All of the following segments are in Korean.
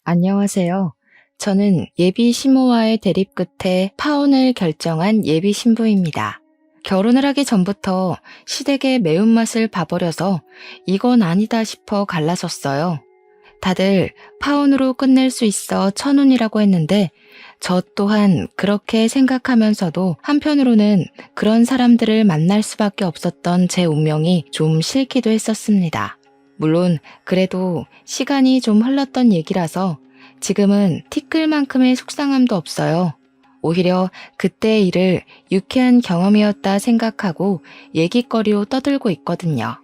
안녕하세요. 저는 예비 시모와의 대립 끝에 파혼을 결정한 예비 신부입니다. 결혼을 하기 전부터 시댁의 매운맛을 봐버려서 이건 아니다 싶어 갈라섰어요. 다들 파혼으로 끝낼 수 있어 천운이라고 했는데 저 또한 그렇게 생각하면서도 한편으로는 그런 사람들을 만날 수밖에 없었던 제 운명이 좀 싫기도 했었습니다. 물론 그래도 시간이 좀 흘렀던 얘기라서 지금은 티끌만큼의 속상함도 없어요. 오히려 그때의 일을 유쾌한 경험이었다 생각하고 얘기거리로 떠들고 있거든요.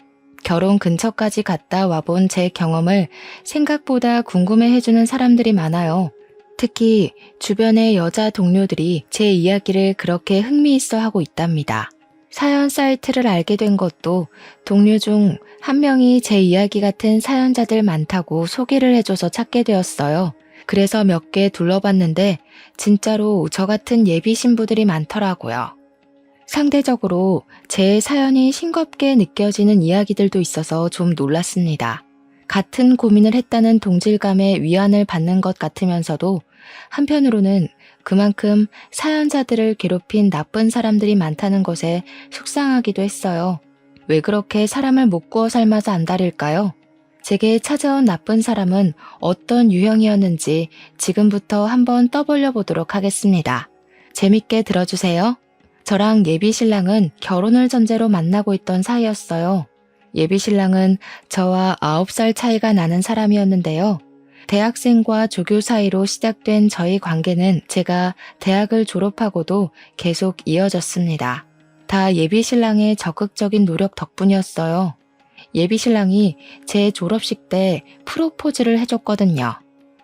결혼 근처까지 갔다 와본 제 경험을 생각보다 궁금해해주는 사람들이 많아요. 특히 주변의 여자 동료들이 제 이야기를 그렇게 흥미있어 하고 있답니다. 사연 사이트를 알게 된 것도 동료 중 한 명이 제 이야기 같은 사연자들 많다고 소개를 해줘서 찾게 되었어요. 그래서 몇 개 둘러봤는데 진짜로 저 같은 예비 신부들이 많더라고요. 상대적으로 제 사연이 싱겁게 느껴지는 이야기들도 있어서 좀 놀랐습니다. 같은 고민을 했다는 동질감에 위안을 받는 것 같으면서도 한편으로는 그만큼 사연자들을 괴롭힌 나쁜 사람들이 많다는 것에 속상하기도 했어요. 왜 그렇게 사람을 못 구워 삶아서 안달일까요? 제게 찾아온 나쁜 사람은 어떤 유형이었는지 지금부터 한번 떠벌려 보도록 하겠습니다. 재밌게 들어주세요. 저랑 예비 신랑은 결혼을 전제로 만나고 있던 사이였어요. 예비 신랑은 저와 9살 차이가 나는 사람이었는데요. 대학생과 조교 사이로 시작된 저희 관계는 제가 대학을 졸업하고도 계속 이어졌습니다. 다 예비 신랑의 적극적인 노력 덕분이었어요. 예비 신랑이 제 졸업식 때 프로포즈를 해줬거든요.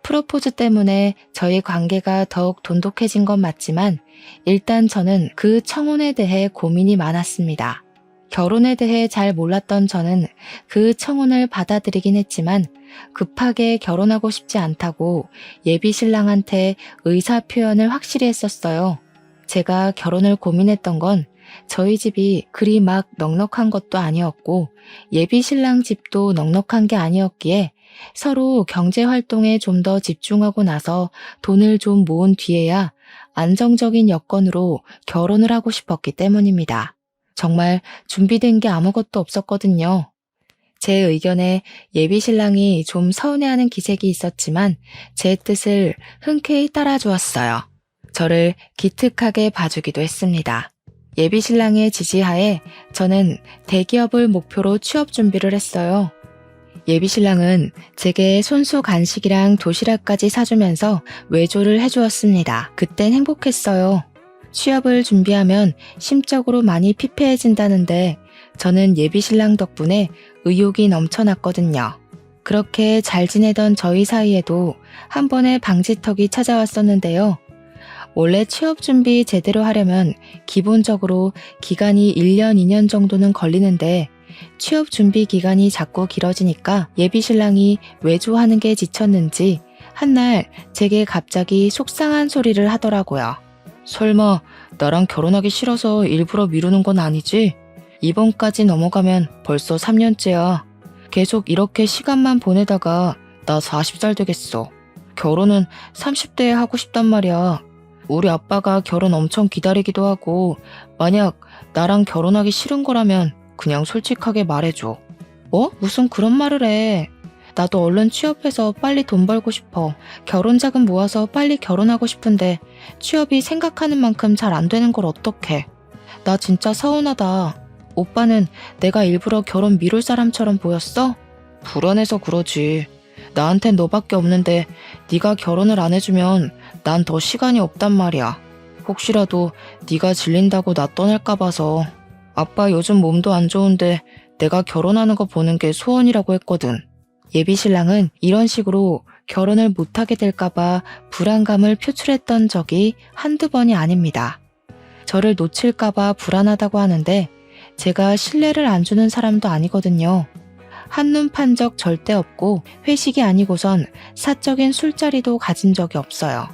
프로포즈 때문에 저희 관계가 더욱 돈독해진 건 맞지만 일단 저는 그 청혼에 대해 고민이 많았습니다. 결혼에 대해 잘 몰랐던 저는 그 청혼을 받아들이긴 했지만 급하게 결혼하고 싶지 않다고 예비 신랑한테 의사 표현을 확실히 했었어요. 제가 결혼을 고민했던 건 저희 집이 그리 막 넉넉한 것도 아니었고 예비 신랑 집도 넉넉한 게 아니었기에 서로 경제 활동에 좀 더 집중하고 나서 돈을 좀 모은 뒤에야 안정적인 여건으로 결혼을 하고 싶었기 때문입니다. 정말 준비된 게 아무것도 없었거든요. 제 의견에 예비 신랑이 좀 서운해하는 기색이 있었지만 제 뜻을 흔쾌히 따라주었어요. 저를 기특하게 봐주기도 했습니다. 예비 신랑의 지지하에 저는 대기업을 목표로 취업 준비를 했어요. 예비 신랑은 제게 손수 간식이랑 도시락까지 사주면서 외조를 해주었습니다. 그땐 행복했어요. 취업을 준비하면 심적으로 많이 피폐해진다는데 저는 예비 신랑 덕분에 의욕이 넘쳐났거든요. 그렇게 잘 지내던 저희 사이에도 한 번의 방지턱이 찾아왔었는데요. 원래 취업 준비 제대로 하려면 기본적으로 기간이 1년, 2년 정도는 걸리는데 취업 준비 기간이 자꾸 길어지니까 예비 신랑이 외조하는 게 지쳤는지 한날 제게 갑자기 속상한 소리를 하더라고요. 설마 나랑 결혼하기 싫어서 일부러 미루는 건 아니지? 이번까지 넘어가면 벌써 3년째야. 계속 이렇게 시간만 보내다가 나 40살 되겠어. 결혼은 30대에 하고 싶단 말이야. 우리 아빠가 결혼 엄청 기다리기도 하고 만약 나랑 결혼하기 싫은 거라면 그냥 솔직하게 말해줘. 뭐? 무슨 그런 말을 해. 나도 얼른 취업해서 빨리 돈 벌고 싶어. 결혼 자금 모아서 빨리 결혼하고 싶은데 취업이 생각하는 만큼 잘 안 되는 걸 어떡해. 나 진짜 서운하다. 오빠는 내가 일부러 결혼 미룰 사람처럼 보였어? 불안해서 그러지. 나한텐 너밖에 없는데 네가 결혼을 안 해주면 난 더 시간이 없단 말이야. 혹시라도 네가 질린다고 나 떠날까 봐서. 아빠 요즘 몸도 안 좋은데 내가 결혼하는 거 보는 게 소원이라고 했거든. 예비 신랑은 이런 식으로 결혼을 못하게 될까봐 불안감을 표출했던 적이 한두 번이 아닙니다. 저를 놓칠까봐 불안하다고 하는데 제가 신뢰를 안 주는 사람도 아니거든요. 한눈 판 적 절대 없고 회식이 아니고선 사적인 술자리도 가진 적이 없어요.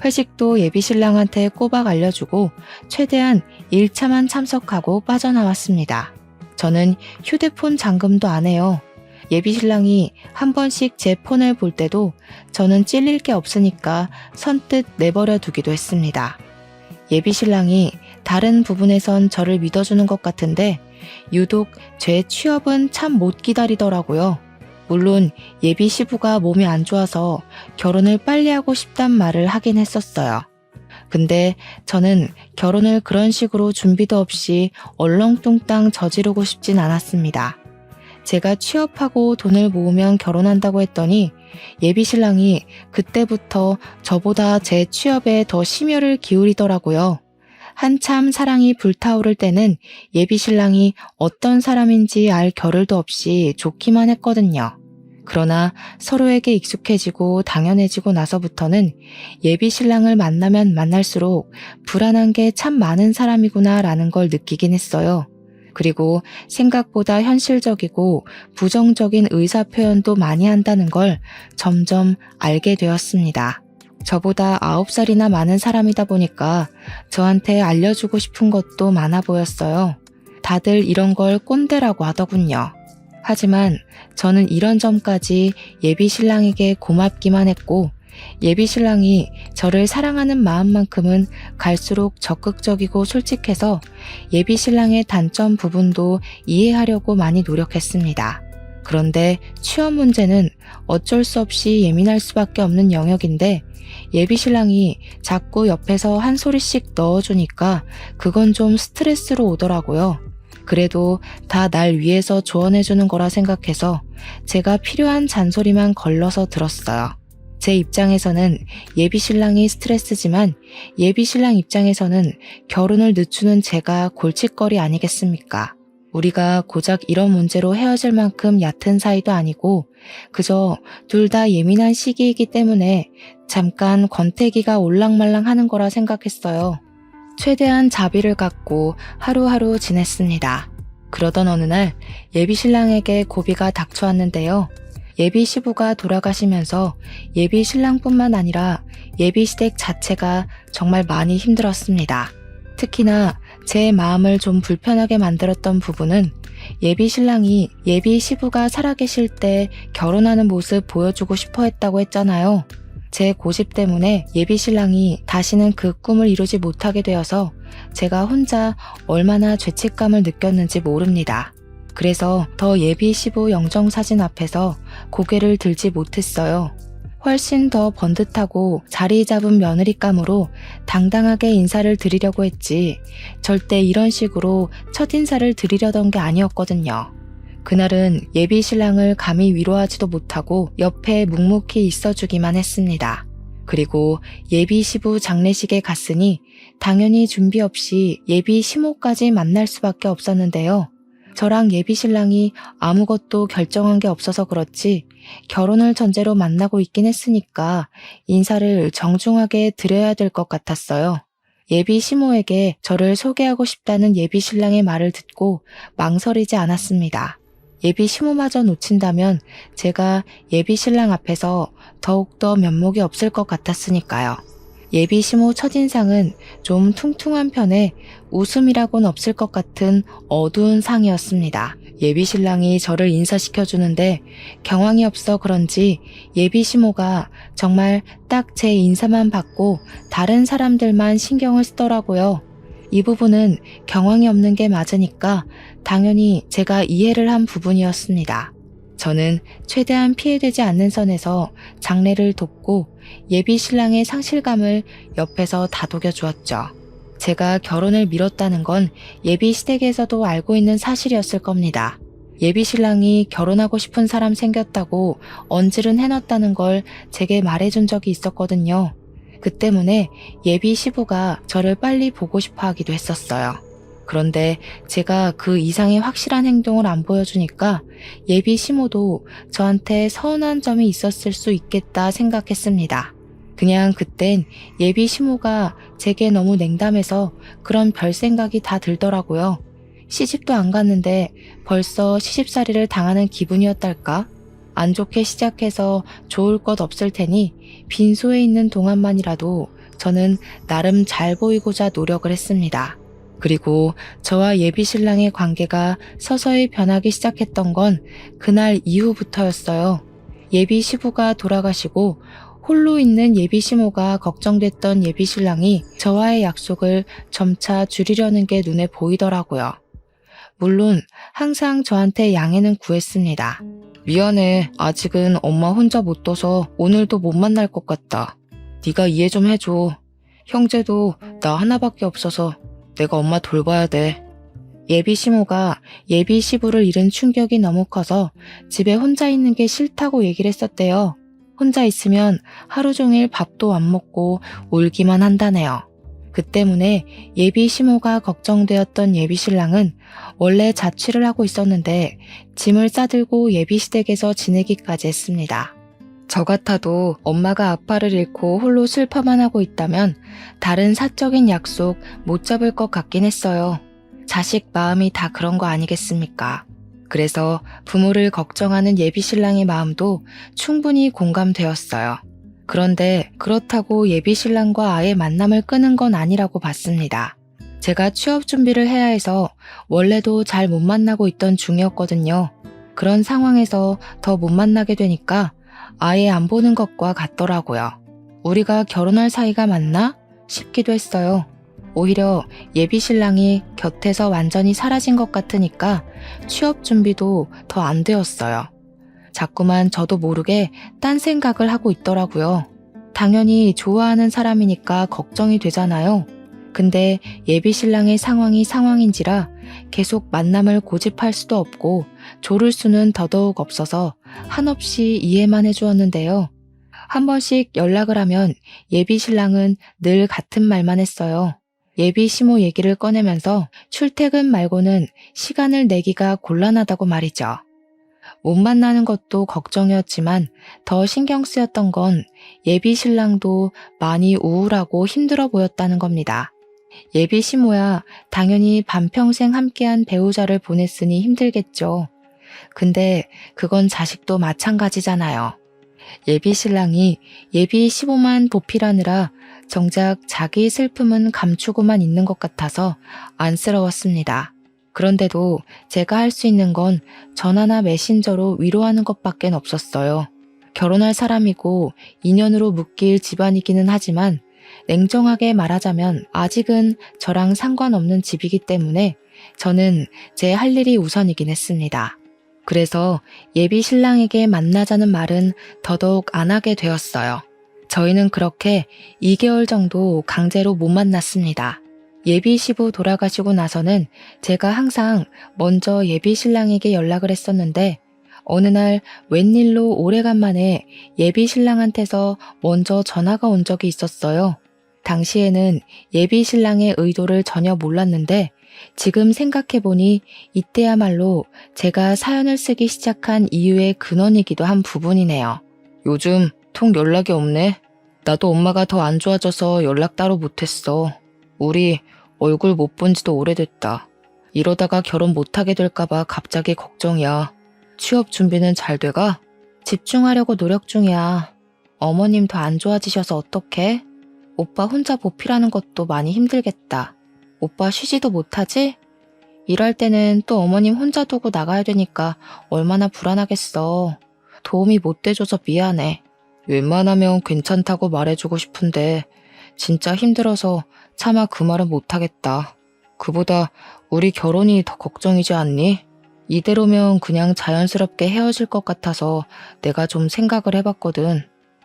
회식도 예비 신랑한테 꼬박 알려주고 최대한 1차만 참석하고 빠져나왔습니다. 저는 휴대폰 잠금도 안 해요. 예비 신랑이 한 번씩 제 폰을 볼 때도 저는 찔릴 게 없으니까 선뜻 내버려 두기도 했습니다. 예비 신랑이 다른 부분에선 저를 믿어주는 것 같은데 유독 제 취업은 참 못 기다리더라고요. 물론 예비 시부가 몸이 안 좋아서 결혼을 빨리 하고 싶단 말을 하긴 했었어요. 근데 저는 결혼을 그런 식으로 준비도 없이 얼렁뚱땅 저지르고 싶진 않았습니다. 제가 취업하고 돈을 모으면 결혼한다고 했더니 예비 신랑이 그때부터 저보다 제 취업에 더 심혈을 기울이더라고요. 한참 사랑이 불타오를 때는 예비 신랑이 어떤 사람인지 알 겨를도 없이 좋기만 했거든요. 그러나 서로에게 익숙해지고 당연해지고 나서부터는 예비 신랑을 만나면 만날수록 불안한 게 참 많은 사람이구나라는 걸 느끼긴 했어요. 그리고 생각보다 현실적이고 부정적인 의사 표현도 많이 한다는 걸 점점 알게 되었습니다. 저보다 9살이나 많은 사람이다 보니까 저한테 알려주고 싶은 것도 많아 보였어요. 다들 이런 걸 꼰대라고 하더군요. 하지만 저는 이런 점까지 예비 신랑에게 고맙기만 했고 예비 신랑이 저를 사랑하는 마음만큼은 갈수록 적극적이고 솔직해서 예비 신랑의 단점 부분도 이해하려고 많이 노력했습니다. 그런데 취업 문제는 어쩔 수 없이 예민할 수밖에 없는 영역인데 예비 신랑이 자꾸 옆에서 한 소리씩 넣어주니까 그건 좀 스트레스로 오더라고요. 그래도 다 날 위해서 조언해주는 거라 생각해서 제가 필요한 잔소리만 걸러서 들었어요. 제 입장에서는 예비 신랑이 스트레스지만 예비 신랑 입장에서는 결혼을 늦추는 제가 골칫거리 아니겠습니까? 우리가 고작 이런 문제로 헤어질 만큼 얕은 사이도 아니고 그저 둘 다 예민한 시기이기 때문에 잠깐 권태기가 올랑말랑 하는 거라 생각했어요. 최대한 자비를 갖고 하루하루 지냈습니다. 그러던 어느 날 예비 신랑에게 고비가 닥쳐왔는데요. 예비 시부가 돌아가시면서 예비 신랑뿐만 아니라 예비 시댁 자체가 정말 많이 힘들었습니다. 특히나 제 마음을 좀 불편하게 만들었던 부분은 예비 신랑이 예비 시부가 살아계실 때 결혼하는 모습 보여주고 싶어 했다고 했잖아요. 제 고집 때문에 예비 신랑이 다시는 그 꿈을 이루지 못하게 되어서 제가 혼자 얼마나 죄책감을 느꼈는지 모릅니다. 그래서 더 예비 시부 영정사진 앞에서 고개를 들지 못했어요. 훨씬 더 번듯하고 자리 잡은 며느리감으로 당당하게 인사를 드리려고 했지 절대 이런 식으로 첫인사를 드리려던 게 아니었거든요. 그날은 예비 신랑을 감히 위로하지도 못하고 옆에 묵묵히 있어주기만 했습니다. 그리고 예비 시부 장례식에 갔으니 당연히 준비 없이 예비 시모까지 만날 수밖에 없었는데요. 저랑 예비 신랑이 아무것도 결정한 게 없어서 그렇지 결혼을 전제로 만나고 있긴 했으니까 인사를 정중하게 드려야 될 것 같았어요. 예비 시모에게 저를 소개하고 싶다는 예비 신랑의 말을 듣고 망설이지 않았습니다. 예비 시모마저 놓친다면 제가 예비 신랑 앞에서 더욱더 면목이 없을 것 같았으니까요. 예비 시모 첫인상은 좀 퉁퉁한 편에 웃음이라고는 없을 것 같은 어두운 상이었습니다. 예비 신랑이 저를 인사시켜주는데 경황이 없어 그런지 예비 시모가 정말 딱 제 인사만 받고 다른 사람들만 신경을 쓰더라고요. 이 부분은 경황이 없는 게 맞으니까 당연히 제가 이해를 한 부분이었습니다. 저는 최대한 피해되지 않는 선에서 장례를 돕고 예비 신랑의 상실감을 옆에서 다독여 주었죠. 제가 결혼을 미뤘다는 건 예비 시댁에서도 알고 있는 사실이었을 겁니다. 예비 신랑이 결혼하고 싶은 사람 생겼다고 언질은 해놨다는 걸 제게 말해준 적이 있었거든요. 그 때문에 예비 시부가 저를 빨리 보고 싶어 하기도 했었어요. 그런데 제가 그 이상의 확실한 행동을 안 보여주니까 예비 시모도 저한테 서운한 점이 있었을 수 있겠다 생각했습니다. 그냥 그땐 예비 시모가 제게 너무 냉담해서 그런 별 생각이 다 들더라고요. 시집도 안 갔는데 벌써 시집살이를 당하는 기분이었달까? 안 좋게 시작해서 좋을 것 없을 테니 빈소에 있는 동안만이라도 저는 나름 잘 보이고자 노력을 했습니다. 그리고 저와 예비 신랑의 관계가 서서히 변하기 시작했던 건 그날 이후부터였어요. 예비 시부가 돌아가시고 홀로 있는 예비 시모가 걱정됐던 예비 신랑이 저와의 약속을 점차 줄이려는 게 눈에 보이더라고요. 물론 항상 저한테 양해는 구했습니다. 미안해. 아직은 엄마 혼자 못 둬서 오늘도 못 만날 것 같다. 네가 이해 좀 해줘. 형제도 나 하나밖에 없어서 내가 엄마 돌봐야 돼. 예비 시모가 예비 시부를 잃은 충격이 너무 커서 집에 혼자 있는 게 싫다고 얘기를 했었대요. 혼자 있으면 하루 종일 밥도 안 먹고 울기만 한다네요. 그 때문에 예비 시모가 걱정되었던 예비 신랑은 원래 자취를 하고 있었는데 짐을 싸들고 예비 시댁에서 지내기까지 했습니다. 저 같아도 엄마가 아빠를 잃고 홀로 슬퍼만 하고 있다면 다른 사적인 약속 못 잡을 것 같긴 했어요. 자식 마음이 다 그런 거 아니겠습니까? 그래서 부모를 걱정하는 예비 신랑의 마음도 충분히 공감되었어요. 그런데 그렇다고 예비 신랑과 아예 만남을 끊은 건 아니라고 봤습니다. 제가 취업 준비를 해야 해서 원래도 잘 못 만나고 있던 중이었거든요. 그런 상황에서 더 못 만나게 되니까 아예 안 보는 것과 같더라고요. 우리가 결혼할 사이가 맞나? 싶기도 했어요. 오히려 예비 신랑이 곁에서 완전히 사라진 것 같으니까 취업 준비도 더 안 되었어요. 자꾸만 저도 모르게 딴 생각을 하고 있더라고요. 당연히 좋아하는 사람이니까 걱정이 되잖아요. 근데 예비 신랑의 상황이 상황인지라 계속 만남을 고집할 수도 없고 조를 수는 더더욱 없어서 한없이 이해만 해주었는데요. 한 번씩 연락을 하면 예비 신랑은 늘 같은 말만 했어요. 예비 시모 얘기를 꺼내면서 출퇴근 말고는 시간을 내기가 곤란하다고 말이죠. 못 만나는 것도 걱정이었지만 더 신경 쓰였던 건 예비 신랑도 많이 우울하고 힘들어 보였다는 겁니다. 예비 시모야 당연히 반평생 함께한 배우자를 보냈으니 힘들겠죠. 근데 그건 자식도 마찬가지잖아요. 예비 신랑이 예비 시모만 보필하느라 정작 자기 슬픔은 감추고만 있는 것 같아서 안쓰러웠습니다. 그런데도 제가 할 수 있는 건 전화나 메신저로 위로하는 것밖엔 없었어요. 결혼할 사람이고 인연으로 묶일 집안이기는 하지만 냉정하게 말하자면 아직은 저랑 상관없는 집이기 때문에 저는 제 할 일이 우선이긴 했습니다. 그래서 예비 신랑에게 만나자는 말은 더더욱 안 하게 되었어요. 저희는 그렇게 2개월 정도 강제로 못 만났습니다. 예비 시부 돌아가시고 나서는 제가 항상 먼저 예비 신랑에게 연락을 했었는데 어느 날 웬일로 오래간만에 예비 신랑한테서 먼저 전화가 온 적이 있었어요. 당시에는 예비 신랑의 의도를 전혀 몰랐는데 지금 생각해보니 이때야말로 제가 사연을 쓰기 시작한 이유의 근원이기도 한 부분이네요. 요즘 통 연락이 없네. 나도 엄마가 더 안 좋아져서 연락 따로 못했어. 우리 얼굴 못 본 지도 오래됐다. 이러다가 결혼 못하게 될까봐 갑자기 걱정이야. 취업 준비는 잘 돼가? 집중하려고 노력 중이야. 어머님 더 안 좋아지셔서 어떡해? 오빠 혼자 보필하는 것도 많이 힘들겠다. 오빠 쉬지도 못하지? 일할 때는 또 어머님 혼자 두고 나가야 되니까 얼마나 불안하겠어. 도움이 못 돼줘서 미안해. 웬만하면 괜찮다고 말해주고 싶은데 진짜 힘들어서 차마 그 말은 못하겠다. 그보다 우리 결혼이 더 걱정이지 않니? 이대로면 그냥 자연스럽게 헤어질 것 같아서 내가 좀 생각을 해봤거든.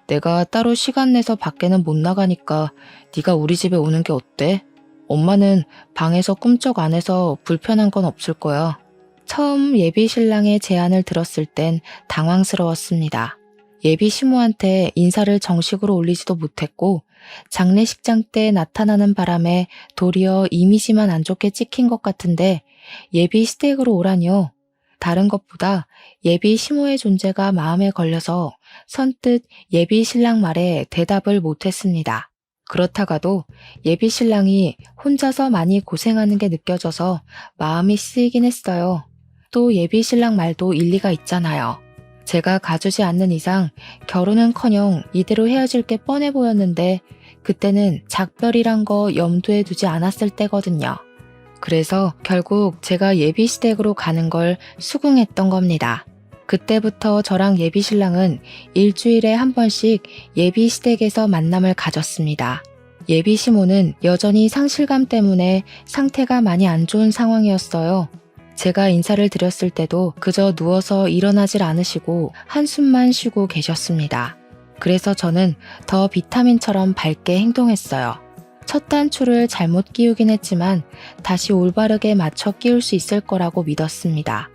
내가 따로 시간 내서 밖에는 못 나가니까 네가 우리 집에 오는 게 어때? 엄마는 방에서 꿈쩍 안 해서 불편한 건 없을 거야. 처음 예비 신랑의 제안을 들었을 땐 당황스러웠습니다. 예비 시모한테 인사를 정식으로 올리지도 못했고 장례식장 때 나타나는 바람에 도리어 이미지만 안 좋게 찍힌 것 같은데 예비 시댁으로 오라니요. 다른 것보다 예비 시모의 존재가 마음에 걸려서 선뜻 예비 신랑 말에 대답을 못했습니다. 그렇다가도 예비 신랑이 혼자서 많이 고생하는 게 느껴져서 마음이 쓰이긴 했어요. 또 예비 신랑 말도 일리가 있잖아요. 제가 가주지 않는 이상 결혼은커녕 이대로 헤어질 게 뻔해 보였는데 그때는 작별이란 거 염두에 두지 않았을 때거든요. 그래서 결국 제가 예비시댁으로 가는 걸 수긍했던 겁니다. 그때부터 저랑 예비신랑은 일주일에 한 번씩 예비시댁에서 만남을 가졌습니다. 예비시모는 여전히 상실감 때문에 상태가 많이 안 좋은 상황이었어요. 제가 인사를 드렸을 때도 그저 누워서 일어나질 않으시고 한숨만 쉬고 계셨습니다. 그래서 저는 더 비타민처럼 밝게 행동했어요. 첫 단추를 잘못 끼우긴 했지만 다시 올바르게 맞춰 끼울 수 있을 거라고 믿었습니다.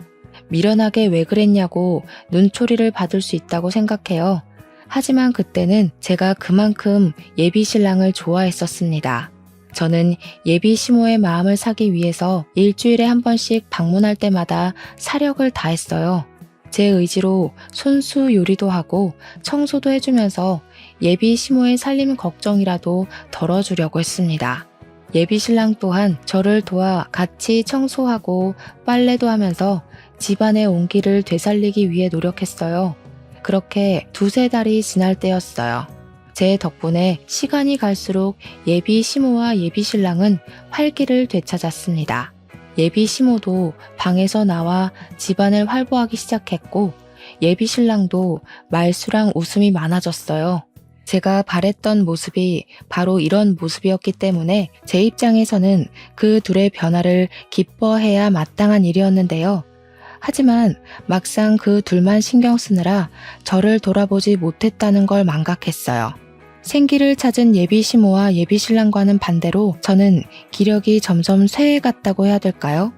미련하게 왜 그랬냐고 눈초리를 받을 수 있다고 생각해요. 하지만 그때는 제가 그만큼 예비신랑을 좋아했었습니다. 저는 예비시모의 마음을 사기 위해서 일주일에 한 번씩 방문할 때마다 사력을 다했어요. 제 의지로 손수 요리도 하고 청소도 해주면서 예비시모의 살림 걱정이라도 덜어주려고 했습니다. 예비신랑 또한 저를 도와 같이 청소하고 빨래도 하면서 집안의 온기를 되살리기 위해 노력했어요. 그렇게 2-3달이 지날 때였어요. 제 덕분에 시간이 갈수록 예비시모와 예비신랑은 활기를 되찾았습니다. 예비시모도 방에서 나와 집안을 활보하기 시작했고 예비신랑도 말수랑 웃음이 많아졌어요. 제가 바랬던 모습이 바로 이런 모습이었기 때문에 제 입장에서는 그 둘의 변화를 기뻐해야 마땅한 일이었는데요. 하지만 막상 그 둘만 신경 쓰느라 저를 돌아보지 못했다는 걸 망각했어요. 생기를 찾은 예비시모와 예비신랑과는 반대로 저는 기력이 점점 쇠해갔다고 해야 될까요?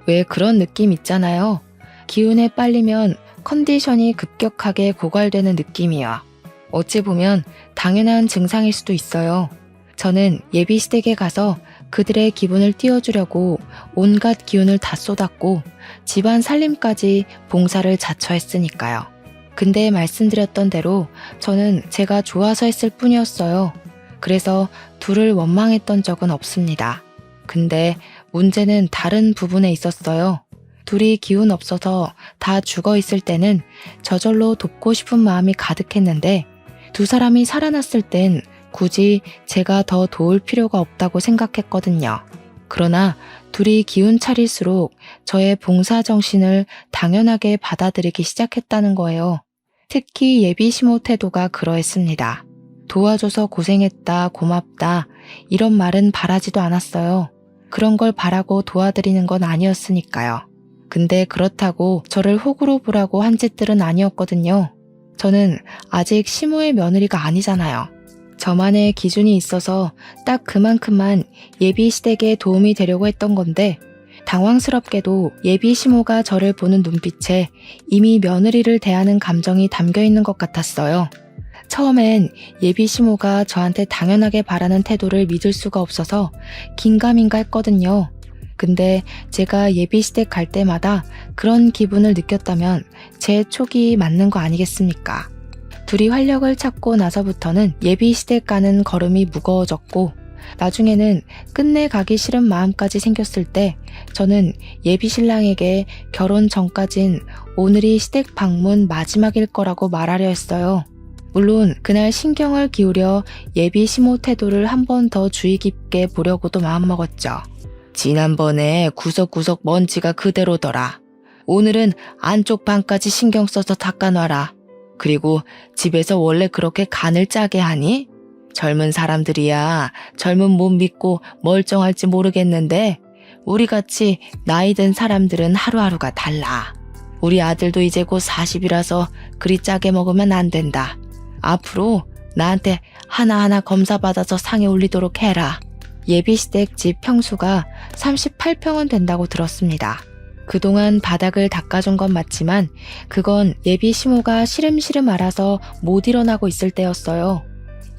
왜 그런 느낌 있잖아요. 기운에 빨리면 컨디션이 급격하게 고갈되는 느낌이야. 어찌 보면 당연한 증상일 수도 있어요. 저는 예비시댁에 가서 그들의 기분을 띄워주려고 온갖 기운을 다 쏟았고 집안 살림까지 봉사를 자처했으니까요. 근데 말씀드렸던 대로 저는 제가 좋아서 했을 뿐이었어요. 그래서 둘을 원망했던 적은 없습니다. 근데 문제는 다른 부분에 있었어요. 둘이 기운 없어서 다 죽어 있을 때는 저절로 돕고 싶은 마음이 가득했는데 두 사람이 살아났을 땐 굳이 제가 더 도울 필요가 없다고 생각했거든요. 그러나 둘이 기운 차릴수록 저의 봉사 정신을 당연하게 받아들이기 시작했다는 거예요. 특히 예비시모 태도가 그러했습니다. 도와줘서 고생했다, 고맙다 이런 말은 바라지도 않았어요. 그런 걸 바라고 도와드리는 건 아니었으니까요. 근데 그렇다고 저를 호구로 보라고 한 짓들은 아니었거든요. 저는 아직 시모의 며느리가 아니잖아요. 저만의 기준이 있어서 딱 그만큼만 예비시댁에 도움이 되려고 했던 건데 당황스럽게도 예비시모가 저를 보는 눈빛에 이미 며느리를 대하는 감정이 담겨 있는 것 같았어요. 처음엔 예비시모가 저한테 당연하게 바라는 태도를 믿을 수가 없어서 긴가민가 했거든요. 근데 제가 예비시댁 갈 때마다 그런 기분을 느꼈다면 제 촉이 맞는 거 아니겠습니까? 둘이 활력을 찾고 나서부터는 예비시댁 가는 걸음이 무거워졌고 나중에는 끝내 가기 싫은 마음까지 생겼을 때 저는 예비신랑에게 결혼 전까진 오늘이 시댁 방문 마지막일 거라고 말하려 했어요. 물론 그날 신경을 기울여 예비시모 태도를 한 번 더 주의 깊게 보려고도 마음먹었죠. 지난번에 구석구석 먼지가 그대로더라. 오늘은 안쪽 방까지 신경 써서 닦아놔라. 그리고 집에서 원래 그렇게 간을 짜게 하니? 젊은 사람들이야 젊은 몸 믿고 멀쩡할지 모르겠는데 우리같이 나이 든 사람들은 하루하루가 달라. 우리 아들도 이제 곧 40이라서 그리 짜게 먹으면 안 된다. 앞으로 나한테 하나하나 검사받아서 상에 올리도록 해라. 예비시댁 집 평수가 38평은 된다고 들었습니다. 그동안 바닥을 닦아준 건 맞지만 그건 예비시모가 시름시름 앓아서 못 일어나고 있을 때였어요.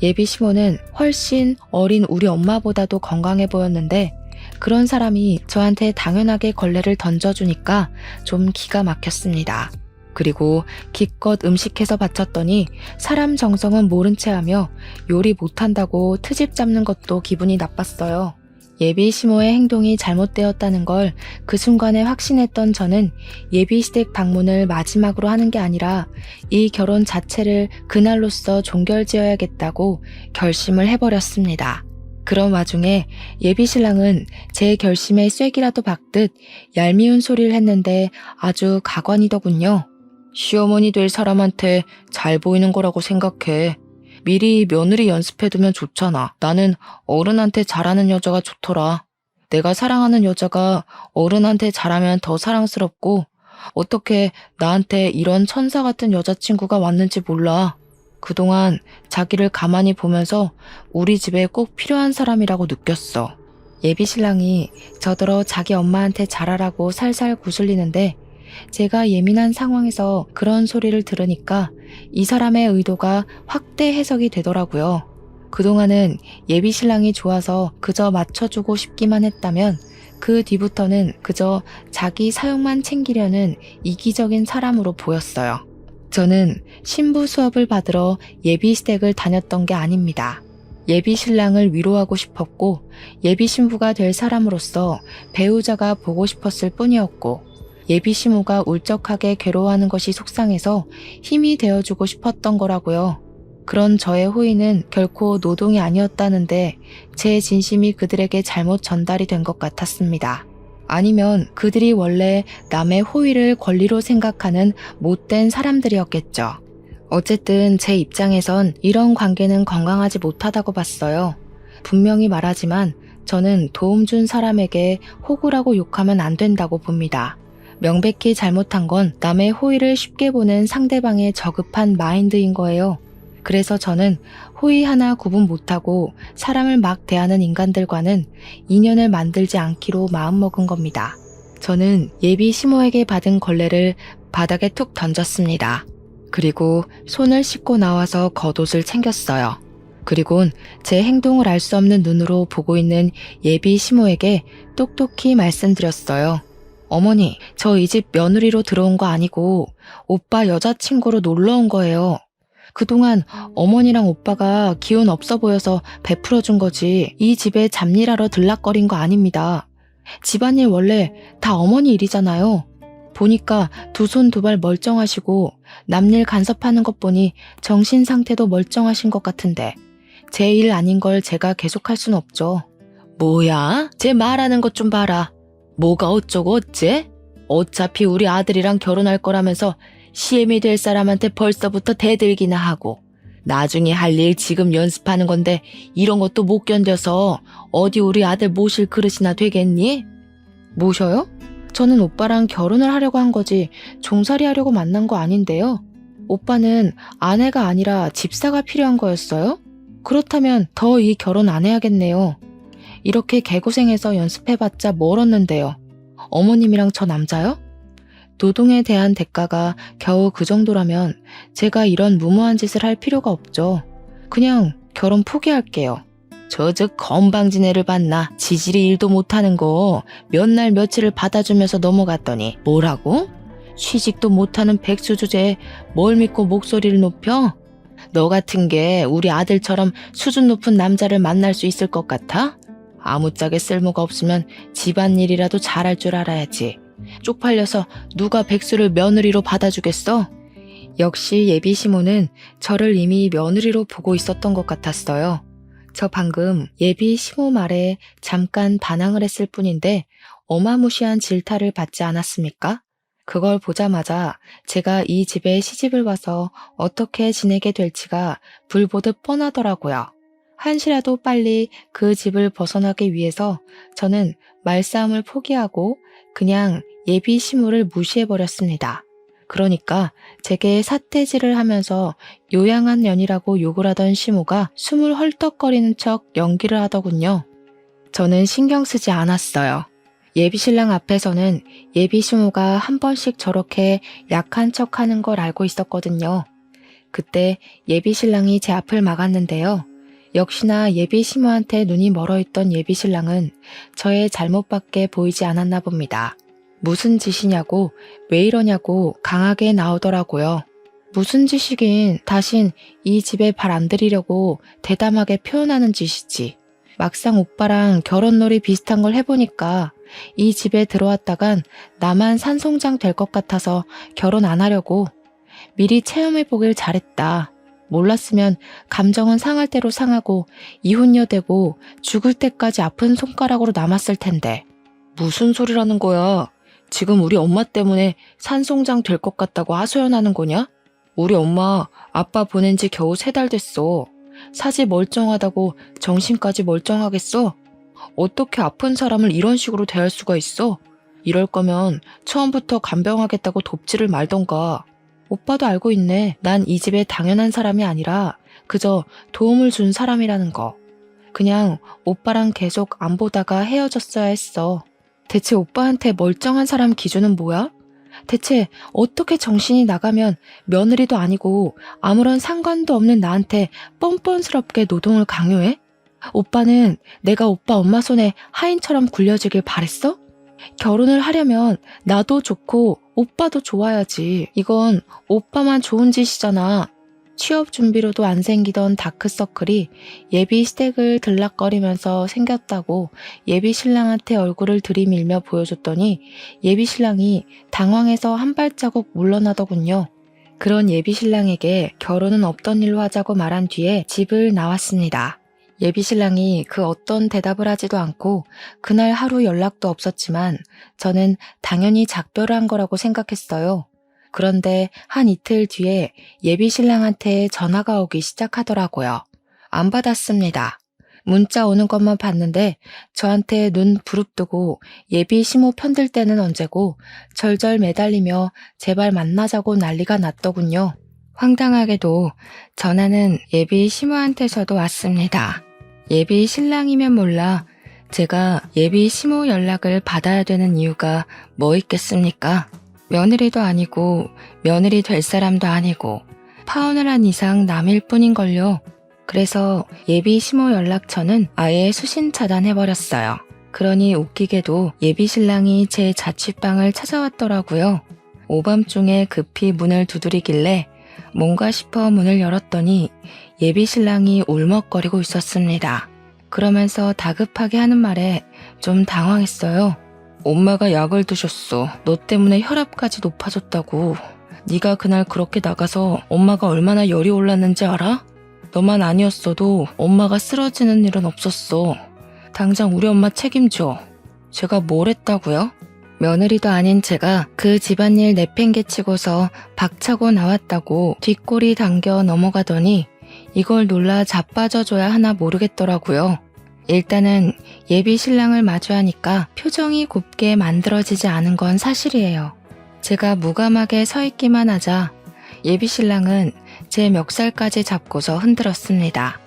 예비시모는 훨씬 어린 우리 엄마보다도 건강해 보였는데 그런 사람이 저한테 당연하게 걸레를 던져주니까 좀 기가 막혔습니다. 그리고 기껏 음식해서 바쳤더니 사람 정성은 모른 채 하며 요리 못한다고 트집 잡는 것도 기분이 나빴어요. 예비시모의 행동이 잘못되었다는 걸 그 순간에 확신했던 저는 예비시댁 방문을 마지막으로 하는 게 아니라 이 결혼 자체를 그날로써 종결지어야겠다고 결심을 해버렸습니다. 그런 와중에 예비 신랑은 제 결심에 쐐기라도 박듯 얄미운 소리를 했는데 아주 가관이더군요. 시어머니 될 사람한테 잘 보이는 거라고 생각해. 미리 며느리 연습해두면 좋잖아. 나는 어른한테 잘하는 여자가 좋더라. 내가 사랑하는 여자가 어른한테 잘하면 더 사랑스럽고 어떻게 나한테 이런 천사 같은 여자친구가 왔는지 몰라. 그동안 자기를 가만히 보면서 우리 집에 꼭 필요한 사람이라고 느꼈어. 예비 신랑이 저더러 자기 엄마한테 잘하라고 살살 구슬리는데 제가 예민한 상황에서 그런 소리를 들으니까 이 사람의 의도가 확대 해석이 되더라고요. 그동안은 예비 신랑이 좋아서 그저 맞춰주고 싶기만 했다면 그 뒤부터는 그저 자기 사용만 챙기려는 이기적인 사람으로 보였어요. 저는 신부 수업을 받으러 예비 시댁을 다녔던 게 아닙니다. 예비 신랑을 위로하고 싶었고 예비 신부가 될 사람으로서 배우자가 보고 싶었을 뿐이었고 예비 시모가 울적하게 괴로워하는 것이 속상해서 힘이 되어주고 싶었던 거라고요. 그런 저의 호의는 결코 노동이 아니었다는데 제 진심이 그들에게 잘못 전달이 된 것 같았습니다. 아니면 그들이 원래 남의 호의를 권리로 생각하는 못된 사람들이었겠죠. 어쨌든 제 입장에선 이런 관계는 건강하지 못하다고 봤어요. 분명히 말하지만 저는 도움 준 사람에게 호구라고 욕하면 안 된다고 봅니다. 명백히 잘못한 건 남의 호의를 쉽게 보는 상대방의 저급한 마인드인 거예요. 그래서 저는 호의 하나 구분 못하고 사람을 막 대하는 인간들과는 인연을 만들지 않기로 마음먹은 겁니다. 저는 예비 시모에게 받은 걸레를 바닥에 툭 던졌습니다. 그리고 손을 씻고 나와서 겉옷을 챙겼어요. 그리곤 제 행동을 알 수 없는 눈으로 보고 있는 예비 시모에게 똑똑히 말씀드렸어요. 어머니, 저 이 집 며느리로 들어온 거 아니고 오빠 여자친구로 놀러 온 거예요. 그동안 어머니랑 오빠가 기운 없어 보여서 베풀어 준 거지 이 집에 잡일하러 들락거린 거 아닙니다. 집안일 원래 다 어머니 일이잖아요. 보니까 두 손 두 발 멀쩡하시고 남일 간섭하는 것 보니 정신 상태도 멀쩡하신 것 같은데 제 일 아닌 걸 제가 계속할 순 없죠. 뭐야? 제 말하는 것 좀 봐라. 뭐가 어쩌고 어째? 어차피 우리 아들이랑 결혼할 거라면서 시엠이 될 사람한테 벌써부터 대들기나 하고 나중에 할 일 지금 연습하는 건데 이런 것도 못 견뎌서 어디 우리 아들 모실 그릇이나 되겠니? 모셔요? 저는 오빠랑 결혼을 하려고 한 거지 종살이 하려고 만난 거 아닌데요. 오빠는 아내가 아니라 집사가 필요한 거였어요? 그렇다면 더 이 결혼 안 해야겠네요. 이렇게 개고생해서 연습해봤자 뭘 얻는데요. 어머님이랑 저 남자요? 노동에 대한 대가가 겨우 그 정도라면 제가 이런 무모한 짓을 할 필요가 없죠. 그냥 결혼 포기할게요. 저 건방진 애를 봤나? 지질이 일도 못하는 거 몇 날 며칠을 받아주면서 넘어갔더니 뭐라고? 취직도 못하는 백수 주제에 뭘 믿고 목소리를 높여? 너 같은 게 우리 아들처럼 수준 높은 남자를 만날 수 있을 것 같아? 아무짝에 쓸모가 없으면 집안일이라도 잘할 줄 알아야지. 쪽팔려서 누가 백수를 며느리로 받아주겠어? 역시 예비 시모는 저를 이미 며느리로 보고 있었던 것 같았어요. 저 방금 예비 시모 말에 잠깐 반항을 했을 뿐인데 어마무시한 질타를 받지 않았습니까? 그걸 보자마자 제가 이 집에 시집을 와서 어떻게 지내게 될지가 불보듯 뻔하더라고요. 한시라도 빨리 그 집을 벗어나기 위해서 저는 말싸움을 포기하고 그냥 예비 시모를 무시해버렸습니다. 그러니까 제게 사태질을 하면서 요양한 년이라고 욕을 하던 시모가 숨을 헐떡거리는 척 연기를 하더군요. 저는 신경 쓰지 않았어요. 예비 신랑 앞에서는 예비 시모가 한 번씩 저렇게 약한 척 하는 걸 알고 있었거든요. 그때 예비 신랑이 제 앞을 막았는데요. 역시나 예비 시모한테 눈이 멀어있던 예비 신랑은 저의 잘못밖에 보이지 않았나 봅니다. 무슨 짓이냐고, 왜 이러냐고 강하게 나오더라고요. 무슨 짓이긴 다신 이 집에 발 안 들이려고 대담하게 표현하는 짓이지. 막상 오빠랑 결혼놀이 비슷한 걸 해보니까 이 집에 들어왔다간 나만 산송장 될 것 같아서 결혼 안 하려고. 미리 체험해보길 잘했다. 몰랐으면 감정은 상할 대로 상하고 이혼녀 되고 죽을 때까지 아픈 손가락으로 남았을 텐데. 무슨 소리라는 거야? 지금 우리 엄마 때문에 산송장 될 것 같다고 하소연하는 거냐? 우리 엄마 아빠 보낸 지 겨우 3달 됐어. 사지 멀쩡하다고 정신까지 멀쩡하겠어? 어떻게 아픈 사람을 이런 식으로 대할 수가 있어? 이럴 거면 처음부터 간병하겠다고 돕지를 말던가. 오빠도 알고 있네. 난 이 집에 당연한 사람이 아니라 그저 도움을 준 사람이라는 거. 그냥 오빠랑 계속 안 보다가 헤어졌어야 했어. 대체 오빠한테 멀쩡한 사람 기준은 뭐야? 대체 어떻게 정신이 나가면 며느리도 아니고 아무런 상관도 없는 나한테 뻔뻔스럽게 노동을 강요해? 오빠는 내가 오빠 엄마 손에 하인처럼 굴려지길 바랬어? 결혼을 하려면 나도 좋고 오빠도 좋아야지. 이건 오빠만 좋은 짓이잖아. 취업 준비로도 안 생기던 다크서클이 예비 시댁을 들락거리면서 생겼다고 예비 신랑한테 얼굴을 들이밀며 보여줬더니 예비 신랑이 당황해서 한 발자국 물러나더군요. 그런 예비 신랑에게 결혼은 없던 일로 하자고 말한 뒤에 집을 나왔습니다. 예비 신랑이 그 어떤 대답을 하지도 않고 그날 하루 연락도 없었지만 저는 당연히 작별을 한 거라고 생각했어요. 그런데 한 이틀 뒤에 예비 신랑한테 전화가 오기 시작하더라고요. 안 받았습니다. 문자 오는 것만 봤는데 저한테 눈 부릅뜨고 예비 시모 편들 때는 언제고 절절 매달리며 제발 만나자고 난리가 났더군요. 황당하게도 전화는 예비 시모한테서도 왔습니다. 예비 신랑이면 몰라 제가 예비 시모 연락을 받아야 되는 이유가 뭐 있겠습니까? 며느리도 아니고 며느리 될 사람도 아니고 파혼을 한 이상 남일 뿐인걸요. 그래서 예비 시모 연락처는 아예 수신 차단해버렸어요. 그러니 웃기게도 예비 신랑이 제 자취방을 찾아왔더라고요. 오밤중에 급히 문을 두드리길래 뭔가 싶어 문을 열었더니 예비 신랑이 울먹거리고 있었습니다. 그러면서 다급하게 하는 말에 좀 당황했어요. 엄마가 약을 드셨어. 너 때문에 혈압까지 높아졌다고. 네가 그날 그렇게 나가서 엄마가 얼마나 열이 올랐는지 알아? 너만 아니었어도 엄마가 쓰러지는 일은 없었어. 당장 우리 엄마 책임져. 제가 뭘 했다고요? 며느리도 아닌 제가 그 집안일 내팽개치고서 박차고 나왔다고 뒷골이 당겨 넘어가더니 이걸 놀라 자빠져줘야 하나 모르겠더라고요. 일단은 예비 신랑을 마주하니까 표정이 곱게 만들어지지 않은 건 사실이에요. 제가 무감하게 서 있기만 하자 예비 신랑은 제 멱살까지 잡고서 흔들었습니다.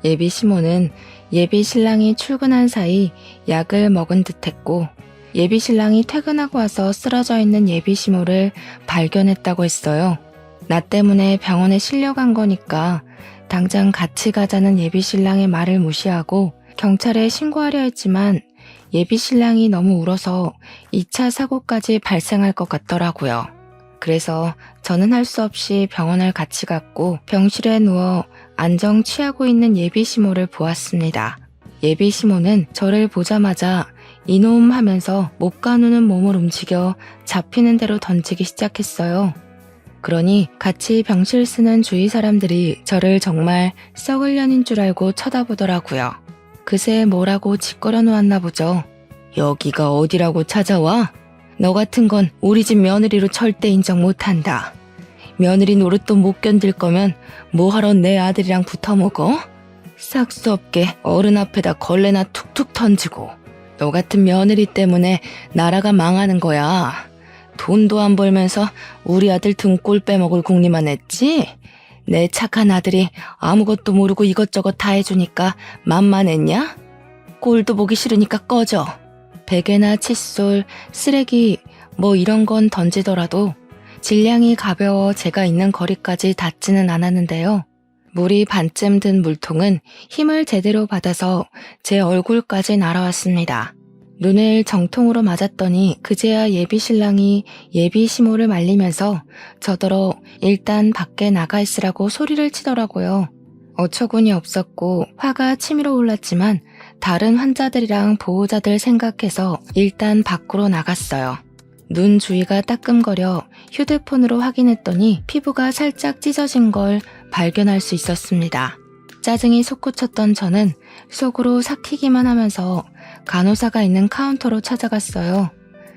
예비 시모는 예비 신랑이 출근한 사이 약을 먹은 듯했고 예비 신랑이 퇴근하고 와서 쓰러져 있는 예비 시모를 발견했다고 했어요. 나 때문에 병원에 실려간 거니까 당장 같이 가자는 예비 신랑의 말을 무시하고 경찰에 신고하려 했지만 예비 신랑이 너무 울어서 2차 사고까지 발생할 것 같더라고요. 그래서 저는 할 수 없이 병원을 같이 갔고 병실에 누워 안정 취하고 있는 예비 시모를 보았습니다. 예비 시모는 저를 보자마자 이놈 하면서 못 가누는 몸을 움직여 잡히는 대로 던지기 시작했어요. 그러니 같이 병실 쓰는 주위 사람들이 저를 정말 썩을 년인 줄 알고 쳐다보더라고요. 그새 뭐라고 짓거려 놓았나 보죠. 여기가 어디라고 찾아와? 너 같은 건 우리 집 며느리로 절대 인정 못한다. 며느리 노릇도 못 견딜 거면 뭐하러 내 아들이랑 붙어먹어? 싹수 없게 어른 앞에다 걸레나 툭툭 던지고 너 같은 며느리 때문에 나라가 망하는 거야. 돈도 안 벌면서 우리 아들 등골 빼먹을 궁리만 했지? 내 착한 아들이 아무것도 모르고 이것저것 다 해주니까 만만했냐? 꼴도 보기 싫으니까 꺼져. 베개나 칫솔, 쓰레기 뭐 이런 건 던지더라도 질량이 가벼워 제가 있는 거리까지 닿지는 않았는데요. 물이 반쯤 든 물통은 힘을 제대로 받아서 제 얼굴까지 날아왔습니다. 눈을 정통으로 맞았더니 그제야 예비 신랑이 예비 시모를 말리면서 저더러 일단 밖에 나가 있으라고 소리를 치더라고요. 어처구니 없었고 화가 치밀어 올랐지만 다른 환자들이랑 보호자들 생각해서 일단 밖으로 나갔어요. 눈 주위가 따끔거려 휴대폰으로 확인했더니 피부가 살짝 찢어진 걸 발견할 수 있었습니다. 짜증이 솟구쳤던 저는 속으로 삭히기만 하면서 간호사가 있는 카운터로 찾아갔어요.